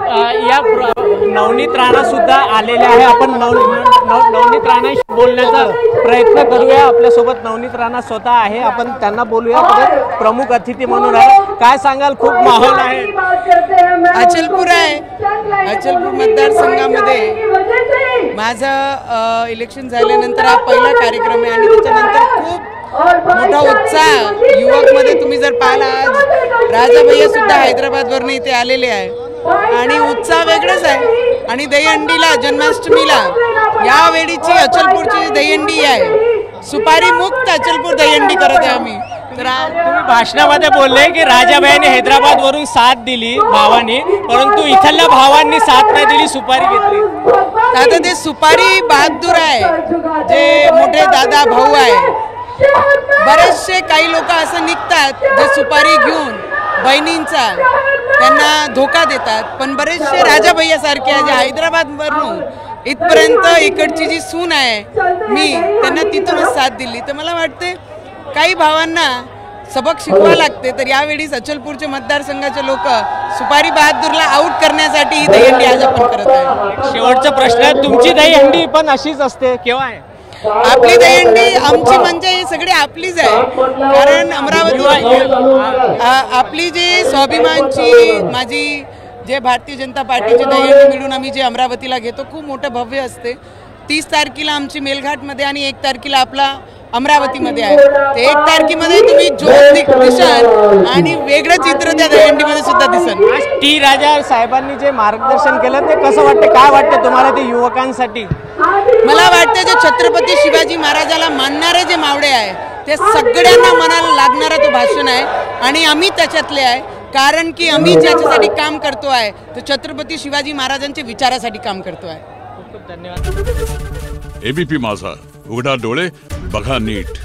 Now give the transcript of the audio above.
या नवनीत राणा सुद्धा आलेले आहे। आपण नवनीत राणाशी बोलण्याचा प्रयत्न करूया। आपल्या सोबत नवनीत राणा स्वतः आहे, आपण त्यांना बोलूया। प्रमुख अतिथी म्हणून आहे, काय सांगाल? खूप माहोल आहे। अचलपूर आहे, अचलपूर मतदारसंघामध्ये माझं इलेक्शन झाल्यानंतर हा पहिला कार्यक्रम आहे आणि त्याच्यानंतर खूप मोठा उत्साह युवक मध्ये तुम्ही जर पाहिला, आज राजा भैया सुद्धा हैदराबादवरून इथे आलेले आहे आणि उत्साह वेगळाच आहे। आणि दहीहंडीला, जन्माष्टमीला यावेळीची अचलपूरची दहीहंडी आहे, सुपारी मुक्त अचलपूर दहीहंडी करत आहे आम्ही। तर तुम्ही भाषणामध्ये बोलले की राजा भैयाने हैदराबादवरून साथ दिली भावानी, परंतु इथल्या भावांनी साथ नाही दिली, सुपारी घेतली। आता ते सुपारी बहादूर आहे, जे मोठे दादा भाऊ आहे। बरेचसे काही लोक असं निघतात जे सुपारी घेऊन बहिणींचा त्यांना धोका देतात, पण बरेचसे राजा भैया सारखे आहे जे हैदराबादवरून इथपर्यंत इकडची जी सून आहे मी त्यांना तिथूनच साथ दिली। तर मला वाटते काही भावांना सबक शिकवा लागते, तर यावेळी अचलपूरचे मतदारसंघाचे लोक सुपारी बहादूरला आउट करण्यासाठी ही दहीहंडी आज आपण करत आहे। शेवटचा प्रश्न आहे, तुमची दहीहंडी पण अशीच असते केव्हा आहे? आपली दहीहंडी आमची म्हणजे सगळी आपलीच आहे, कारण अमरावती आपली जी स्वाभिमानची माझी जे भारतीय जनता पार्टीची दहीहंडी मिळून आम्ही जे अमरावतीला घेतो खूप मोठं भव्य असते। 30 तारखेला आमची मेलघाटमध्ये आणि 1 तारखेला आपला अमरावतीमध्ये आहे। ते 1 तारखेमध्ये तुम्ही ज्योत दिसाल आणि वेगळं चित्र त्या दहीहंडीमध्ये सुद्धा दिसेल। टी राजा साहेबांनी जे मार्गदर्शन केलं ते कसं वाटतं, काय वाटतं तुम्हाला ते युवकांसाठी? मला वाटतं जे छत्रपती शिवाजी महाराजाला मानणारे जे मावळे आहे ते सगळ्यांना मनाला लागणारा तो भाषण आहे आणि आम्ही त्याच्यातले आहे, कारण की आम्ही ज्याच्यासाठी काम करतो आहे तो छत्रपती शिवाजी महाराजांच्या विचारासाठी काम करतो आहे। खूप खूप धन्यवाद। एबीपी माझा, उघडा डोळे बघा नीट।